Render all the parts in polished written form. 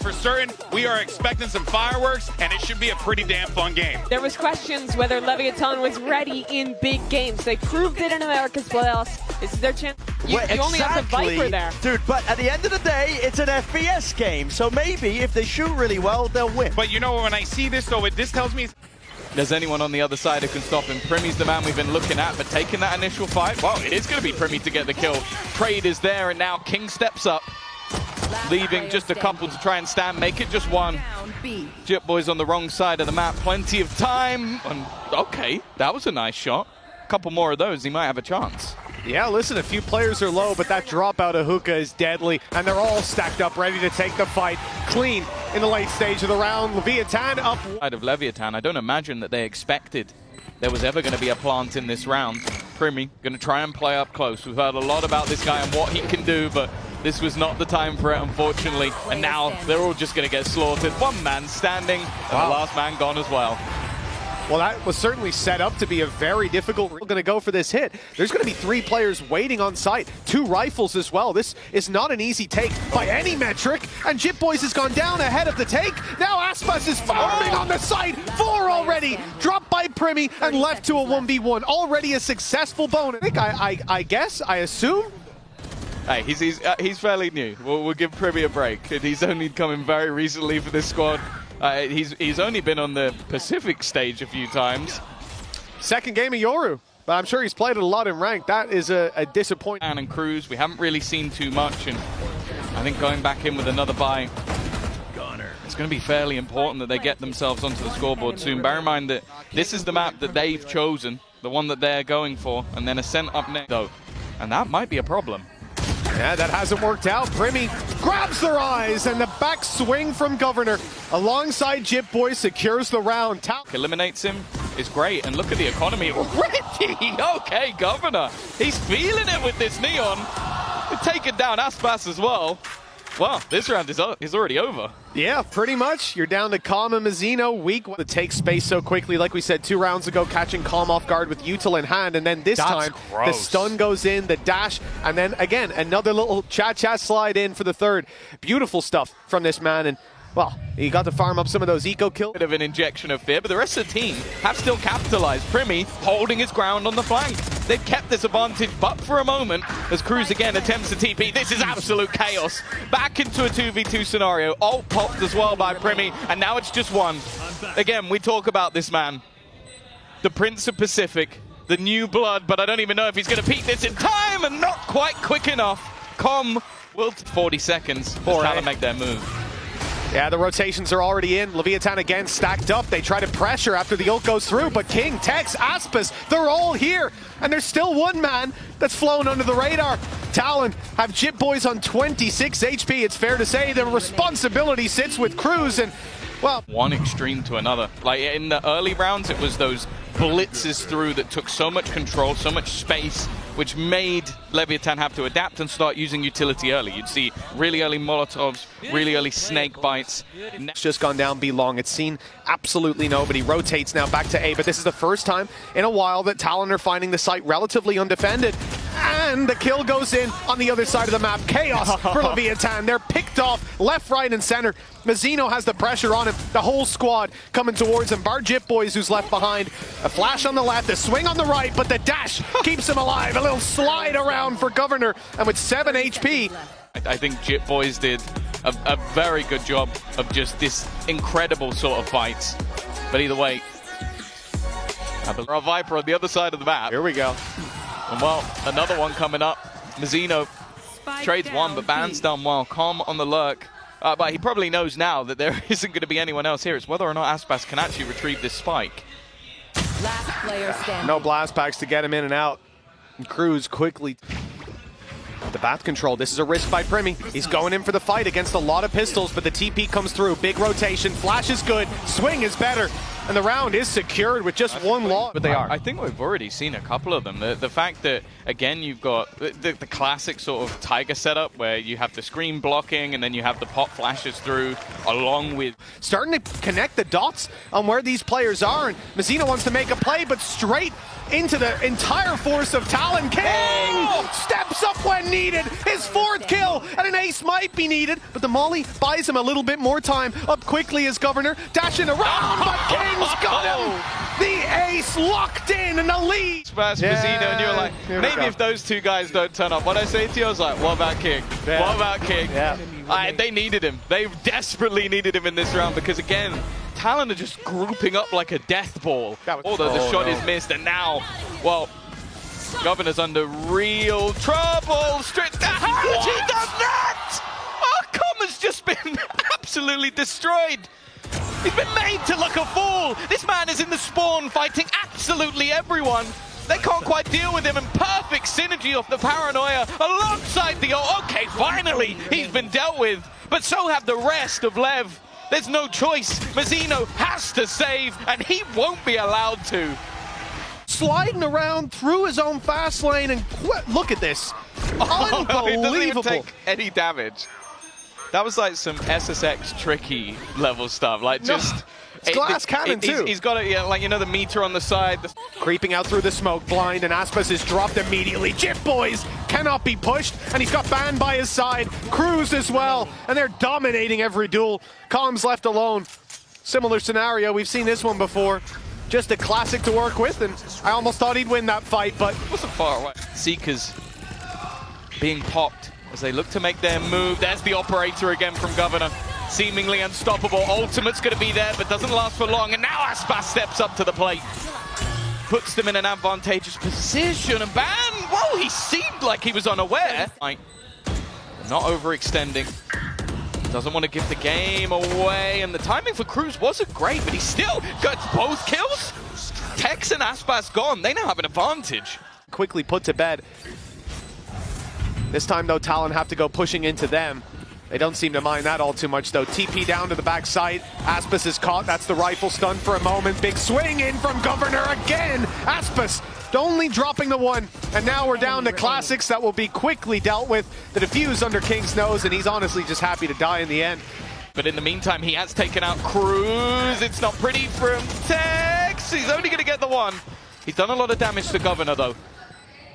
For certain, we are expecting some fireworks, and it should be a pretty damn fun game. There was questions whether LEV was ready in big games. They proved it in America's playoffs. This is their chance. You only have the Viper there. Dude, but at the end of the day, it's an FPS game, so maybe if they shoot really well, they'll win. But you know, when I see this, though, this tells me there's anyone on the other side who can stop him. Primmy's the man we've been looking at, but taking that initial fight, well, it is going to be Primmy to get the kill. Trade is there, and now King steps up, leaving just a couple to try and stand, make it just one. Jip Boy's on the wrong side of the map, plenty of time. And okay, that was a nice shot. A couple more of those, he might have a chance. Yeah, listen, a few players are low, but that dropout of Hookah is deadly, and they're all stacked up, ready to take the fight clean in the late stage of the round. Leviathan up. Side of Leviathan, I don't imagine that they expected there was ever going to be a plant in this round. Primmy going to try and play up close. We've heard a lot about this guy and what he can do, but this was not the time for it, unfortunately. And now they're all just going to get slaughtered. One man standing, and the last man gone as well. Well, that was certainly set up to be a very difficult. We're going to go for this hit. There's going to be 3 players waiting on site, 2 rifles as well. This is not an easy take by any metric, and Jip Boys has gone down ahead of the take. Now Aspas is farming on the site. 4 already, dropped by Primmy and left to a 1v1. Already a successful bonus. I assume. Hey, he's fairly new. We'll give Primmy a break. He's only coming very recently for this squad. He's only been on the Pacific stage a few times. Second game of Yoru, but I'm sure he's played it a lot in rank. That is a disappointment. And Cruz, we haven't really seen too much, and I think going back in with another buy, it's going to be fairly important that they get themselves onto the scoreboard soon. Bear in mind that this is the map that they've chosen, the one that they're going for, and then Ascent up next, though, and that might be a problem. Yeah, that hasn't worked out. Primmy grabs their eyes, and the back swing from Governor alongside Jip Boy secures the round. Eliminates him is great, and look at the economy already. Okay, Governor, he's feeling it with this Neon. We've taken down Aspas as well. Well, this round is already over. Yeah, pretty much. You're down to Calm and Mazzino, weak to take space so quickly. Like we said 2 rounds ago, catching Calm off guard with Util in hand, and then this time, the stun goes in, the dash, and then again, another little cha-cha slide in for the third. Beautiful stuff from this man, and well, he got to farm up some of those eco kills. Bit of an injection of fear, but the rest of the team have still capitalized. Primmy holding his ground on the flank. They've kept this advantage, but for a moment, as Cruz again attempts to TP, this is absolute chaos. Back into a 2v2 scenario. Ult popped as well by Primmy, and now it's just one. Again, we talk about this man. The Prince of Pacific, the new blood, but I don't even know if he's going to peak this in time, and not quite quick enough. Com will 40 seconds for Talon make their move. Yeah, the rotations are already in. Leviathan again stacked up. They try to pressure after the ult goes through, but King, Tex, Aspas, they're all here. And there's still one man that's flown under the radar. Talon have Jip Boys on 26 HP. It's fair to say the responsibility sits with Cruz, and well, one extreme to another. Like in the early rounds, it was those blitzes through that took so much control, so much space, which made Leviathan have to adapt and start using utility early. You'd see really early Molotovs, really early snake bites. It's just gone down B long. It's seen absolutely nobody. Rotates now back to A, but this is the first time in a while that Talon are finding the site relatively undefended. And the kill goes in on the other side of the map. Chaos for Leviathan. They're picked off left, right, and center. Mazzino has the pressure on him. The whole squad coming towards him. Bar Jip Boys, who's left behind. A flash on the left, a swing on the right, but the dash keeps him alive. A little slide around for Governor, and with 7 HP. I think Jip Boys did a very good job of just this incredible sort of fights. But either way, a Viper on the other side of the map. Here we go. And well, another one coming up. Mazzino trades one, but Ban's done well. Calm on the lurk. But he probably knows now that there isn't going to be anyone else here. It's whether or not Aspas can actually retrieve this spike. Last player standing. No blast packs to get him in and out. And Cruz quickly. The bath control. This is a risk by Primmy. He's going in for the fight against a lot of pistols, but the TP comes through. Big rotation. Flash is good. Swing is better. And the round is secured with just one loss. But they are. I think we've already seen a couple of them. The fact that, again, you've got the classic sort of Tiger setup where you have the screen blocking and then you have the pop flashes through along with... Starting to connect the dots on where these players are. And Mazzino wants to make a play, but straight into the entire force of Talon. King steps up when needed. His 4th kill at an ace might be needed, but the molly buys him a little bit more time. Up quickly as Governor, dashing around, but King's got him! The ace locked in and the lead! Smash Mazzino, and you're like, maybe if those two guys don't turn up. What I say to you, I was like, what about King? Yeah. What about King? Yeah. They needed him. They desperately needed him in this round because, again, Talon are just grouping up like a death ball. Although the shot is missed, and now, well, Governor's under real trouble. How has he done that? Oh, Com has just been absolutely destroyed. He's been made to look a fool. This man is in the spawn fighting absolutely everyone. They can't quite deal with him, and perfect synergy off the paranoia alongside the... Okay, finally, he's been dealt with, but so have the rest of LEV. There's no choice. Mazzino has to save, and he won't be allowed to. Sliding around through his own fast lane, and look at this. He doesn't even Unbelievable. take any damage. That was like some SSX tricky level stuff. Like just... It's glass cannon too. He's got it, yeah, like, you know, the meter on the side. Creeping out through the smoke, blind, and Aspas is dropped immediately. Jip Boys cannot be pushed, and he's got Ban by his side. Cruz as well, and they're dominating every duel. Com's left alone. Similar scenario, we've seen this one before. Just a classic to work with, and I almost thought he'd win that fight, but it wasn't far away. Seekers being popped as they look to make their move. There's the operator again from Governor. Seemingly unstoppable. Ultimate's going to be there, but doesn't last for long. And now Aspas steps up to the plate. Puts them in an advantageous position. And Ban, whoa, he seemed like he was unaware. Not overextending. Doesn't want to give the game away. And the timing for Cruz wasn't great, but he still got both kills. Tex and Aspas gone. They now have an advantage. Quickly put to bed. This time, though, Talon have to go pushing into them. They don't seem to mind that all too much, though. TP down to the backside. Aspas is caught. That's the rifle stun for a moment. Big swing in from Governor again. Aspas only dropping the one. And now we're down to classics that will be quickly dealt with. The defuse under King's nose, and he's honestly just happy to die in the end. But in the meantime, he has taken out Cruz. It's not pretty from Tex. He's only going to get the one. He's done a lot of damage to Governor, though.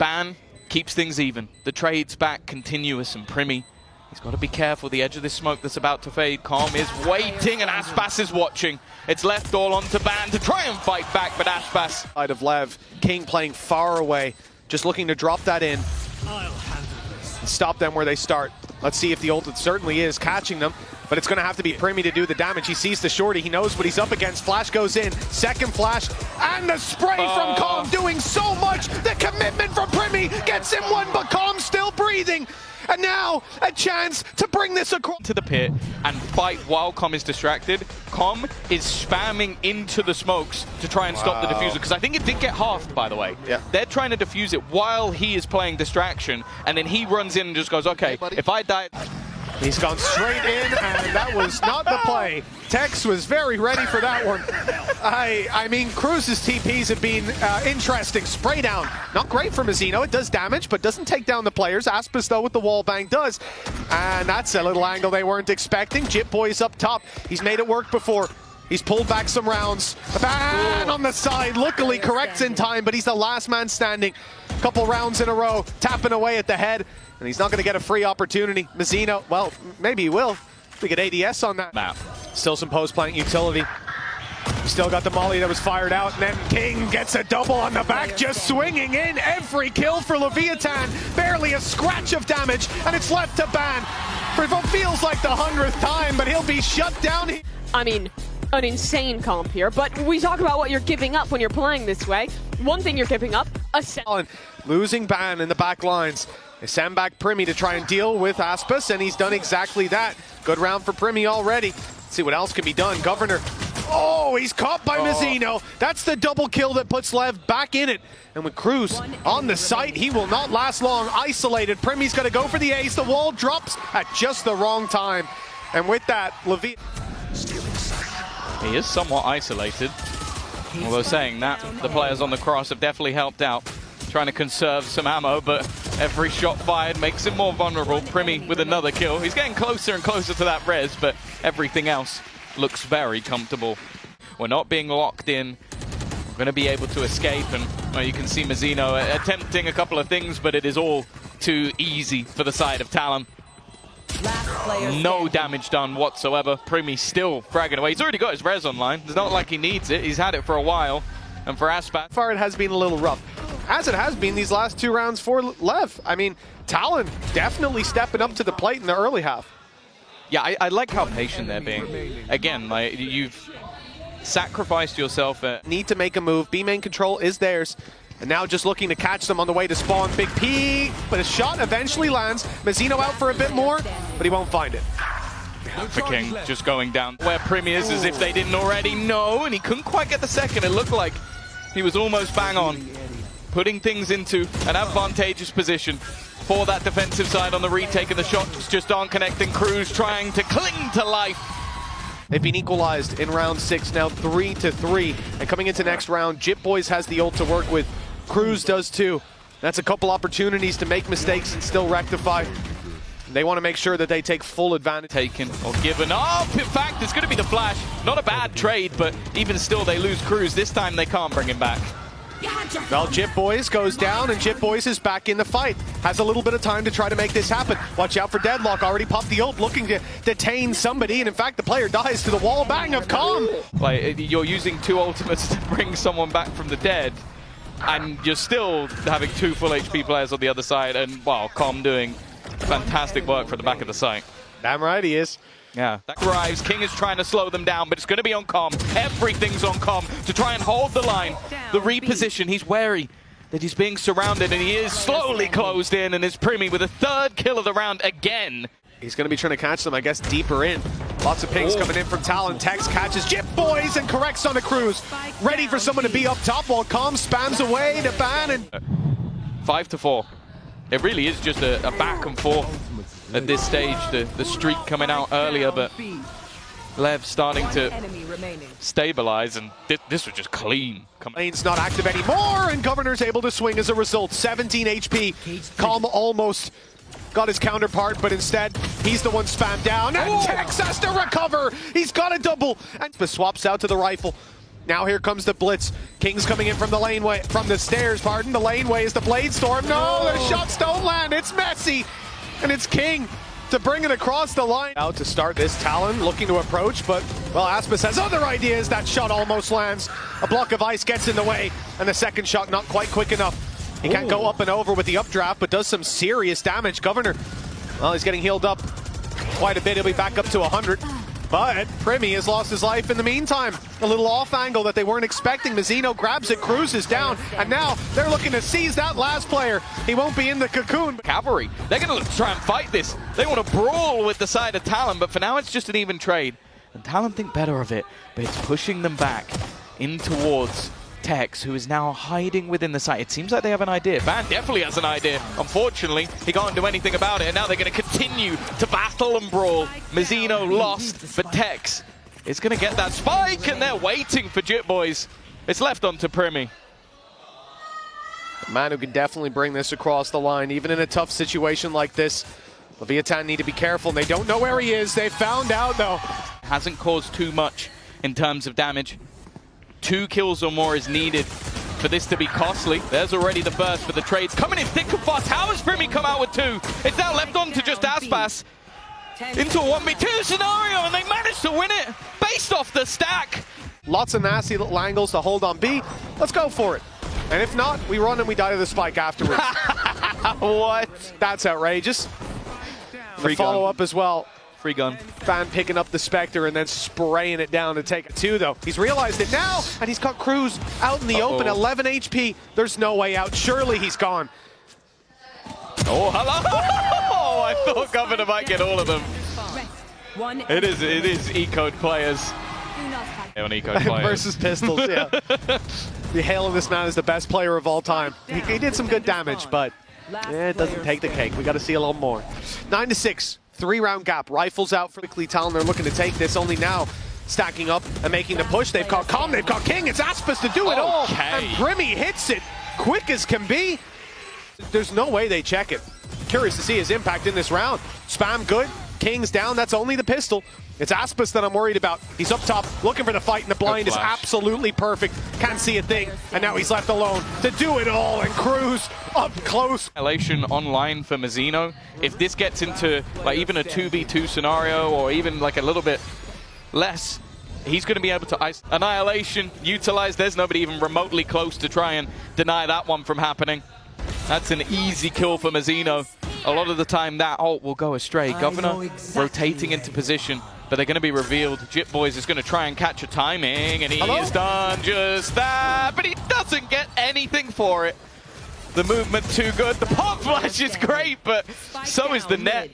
Ban keeps things even. The trade's back continuous, and Primi, he's got to be careful. The edge of this smoke that's about to fade. Com is waiting, and Aspas is watching. It's left all onto Ban to try and fight back, but Aspas... Side of LEV, King playing far away, just looking to drop that in. And stop them where they start. Let's see if the ult certainly is catching them, but it's going to have to be Primi to do the damage. He sees the shorty, he knows what he's up against. Flash goes in, second flash, and the spray from Com doing so much. The commitment from Primi gets him one, but Com still breathing. And now, a chance to bring this across to the pit and fight while Com is distracted. Com is spamming into the smokes to try and stop the diffuser, because I think it did get halved, by the way. Yeah. They're trying to defuse it while he is playing distraction, and then he runs in and just goes, okay, if I die... He's gone straight in, and that was not the play. Tex was very ready for that one. I mean, Cruz's TPs have been interesting. Spray down, not great for Mazzino. It does damage, but doesn't take down the players. Aspas, though, with the wall bang does. And that's a little angle they weren't expecting. Jip Boy's up top. He's made it work before. He's pulled back some rounds. Ban on the side, luckily corrects in time, but he's the last man standing. Couple rounds in a row, tapping away at the head, and he's not going to get a free opportunity. Mazzino, well, maybe he will. We get ADS on that map. Still some post-plant utility. Still got the molly that was fired out, and then King gets a double on the back, just swinging in. Every kill for Leviathan, barely a scratch of damage, and it's left to Ban for what feels like the 100th time, but he'll be shut down. I mean, an insane comp here, but we talk about what you're giving up when you're playing this way. One thing you're giving up, losing Ban in the back lines. They send back Primi to try and deal with Aspas, and he's done exactly that. Good round for Primi already. Let's see what else can be done. Governor, oh, he's caught by Mazzino. That's the double kill that puts LEV back in it. And with Cruz on the site, he will not last long. Isolated, Primi's going to go for the ace. The wall drops at just the wrong time. And with that, Levi... He is somewhat isolated. Although saying that, the players on the cross have definitely helped out. Trying to conserve some ammo, but every shot fired makes him more vulnerable. Primi with another kill. He's getting closer and closer to that res, but everything else looks very comfortable. We're not being locked in. We're going to be able to escape, and well, you can see Mazzino attempting a couple of things, but it is all too easy for the side of Talon. Last player No standing. damage done whatsoever. Primi still fragging away. He's already got his res online. It's not like he needs it. He's had it for a while. And for Aspas, So far it has been a little rough, as it has been these last 2 rounds for LEV. I mean, Talon definitely stepping up to the plate in the early half. yeah, I like how patient they're being. Again, like you've sacrificed yourself. Need to make a move. B main control is theirs. And now just looking to catch them on the way to spawn. Big P, but a shot eventually lands. Mazzino out for a bit more, but he won't find it. For King just going down where Primi is as if they didn't already know, and he couldn't quite get the second. It looked like he was almost bang on, putting things into an advantageous position for that defensive side on the retake, and the shots just aren't connecting. Cruz trying to cling to life. They've been equalized in round 6, now 3-3. And coming into next round, Jip Boys has the ult to work with. Cruz does too. That's a couple opportunities to make mistakes and still rectify. They want to make sure that they take full advantage. Taken or given up. In fact, it's going to be the flash. Not a bad trade, but even still, they lose Cruz. This time, they can't bring him back. Well, Jip Boys goes down, and Jip Boys is back in the fight. Has a little bit of time to try to make this happen. Watch out for Deadlock. Already popped the ult, looking to detain somebody, and in fact, the player dies to the wall bang of Calm. Like, you're using 2 ultimates to bring someone back from the dead, and you're still having 2 full HP players on the other side, and, wow, Calm doing fantastic work from the back of the site. Damn right he is. Yeah, that arrives. King is trying to slow them down, but it's going to be on Calm. Everything's on Calm to try and hold the line. The reposition, he's wary that he's being surrounded, and he is slowly closed in, and it's Primi with a 3rd kill of the round again. He's going to be trying to catch them, I guess, deeper in. Lots of pings coming in from Talon. Tex catches Jip Boys and corrects on the Cruz. Ready for someone to be up top while Calm spams away to ban. And 5-4. It really is just a back and forth at this stage. The streak coming out earlier, but LEV starting to stabilize, and this was just clean. Lane's not active anymore, and Governor's able to swing as a result. 17 HP. Calm almost got his counterpart, but instead, he's the one spammed down. And Tex has to recover. He's got a double. And swaps out to the rifle. Now here comes the blitz. King's coming in from the laneway, from the stairs, pardon. The laneway is the Blade Storm. No, the shots don't land. It's messy. And it's King to bring it across the line. Out to start this, Talon looking to approach, but, well, Aspas has other ideas. That shot almost lands. A block of ice gets in the way, and the second shot not quite quick enough. He can't go up and over with the updraft, but does some serious damage. Governor, well, he's getting healed up quite a bit. He'll be back up to 100. But Primi has lost his life in the meantime. A little off angle that they weren't expecting. Mazzino grabs it, Cruz is down, and now they're looking to seize that last player. He won't be in the cocoon. Cavalry, they're going to try and fight this. They want to brawl with the side of Talon, but for now it's just an even trade. And Talon think better of it, but it's pushing them back in towards Tex, who is now hiding within the site. It seems like they have an idea. Van definitely has an idea. Unfortunately, he can't do anything about it, and now they're going to continue to battle and brawl. Mazzino lost, but Tex is going to get that spike, and they're waiting for Jip Boys. It's left on to Primi. A man who can definitely bring this across the line, even in a tough situation like this. Leviathan need to be careful, and they don't know where he is. They found out, though. Hasn't caused too much in terms of damage. 2 kills or more is needed for this to be costly. There's already the first for the trades. Coming in thick and fast. How has Primi come out with 2? It's now left on to just Aspas into a 1v2 scenario, and they managed to win it based off the stack. Lots of nasty little angles to hold on B. Let's go for it. And if not, we run and we die to the spike afterwards. What? That's outrageous. Free The follow-up as well. Free gun. Fan picking up the Spectre and then spraying it down to take it 2, though. He's realized it now, and he's got Cruz out in the open, 11 HP. There's no way out. Surely he's gone. Oh, hello! Oh, I thought Governor might get all of them. It is E-code players. On E-code players. Versus pistols, yeah. The hailing this man as the best player of all time. He did some good damage, but it doesn't take the cake. We got to see a little more. 9-6. 3-round gap. Rifles out for quickly. Talon, they're looking to take this. Only now stacking up and making the push. They've got Calm, they've got King. It's Aspas to do it all. And Primi hits it quick as can be. There's no way they check it. Curious to see his impact in this round. Spam good. Kings down. That's only the pistol. It's Aspas that I'm worried about. He's up top, looking for the fight, and the blind is absolutely perfect. Can't see a thing, and now he's left alone to do it all, and Cruz up close. Annihilation online for Mazzino. If this gets into like even a 2v2 scenario, or even like a little bit less, he's going to be able to ice Annihilation, utilize. There's nobody even remotely close to try and deny that one from happening. That's an easy kill for Mazzino. A lot of the time that ult will go astray. Governor rotating into position, but they're going to be revealed. Jit Boys is going to try and catch a timing, and he has done just that, but he doesn't get anything for it. The movement too good. The pop flash is great, but so is the net.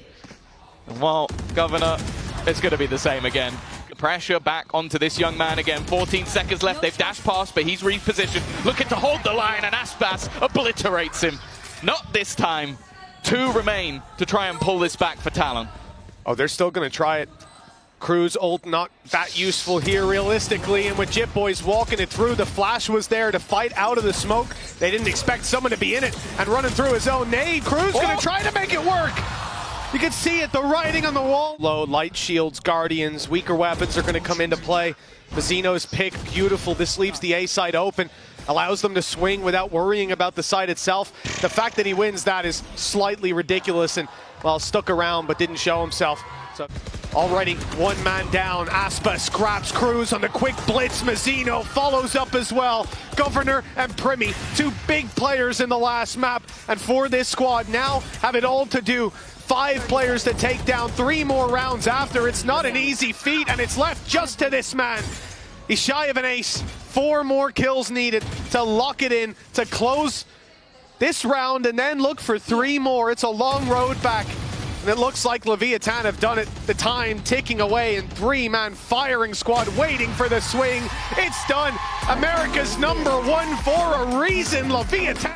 Well, Governor, it's going to be the same again. Pressure back onto this young man again. 14 seconds left. They've dashed past, but he's repositioned. Looking to hold the line, and Aspas obliterates him. Not this time. 2 remain to try and pull this back for Talon. Oh, they're still going to try it. Cruz ult not that useful here realistically, and with Jit Boys walking it through, the flash was there to fight out of the smoke. They didn't expect someone to be in it and running through his own nade. Cruz going to try to make it work. You can see it, the writing on the wall. Low light shields, guardians, weaker weapons are going to come into play. Mazzino's pick, beautiful. This leaves the A side open, allows them to swing without worrying about the side itself. The fact that he wins that is slightly ridiculous, and well, stuck around but didn't show himself. So already one man down. Aspa scraps Cruz on the quick blitz. Mazzino follows up as well. Governor and Primi, 2 big players in the last map, and for this squad now have it all to do. 5 players to take down, 3 more rounds after. It's not an easy feat, and it's left just to this man. He's shy of an ace. 4 more kills needed to lock it in, to close this round, and then look for 3 more. It's a long road back, and it looks like Leviathan have done it. The time ticking away, and 3-man firing squad waiting for the swing. It's done. America's #1 for a reason, Leviathan.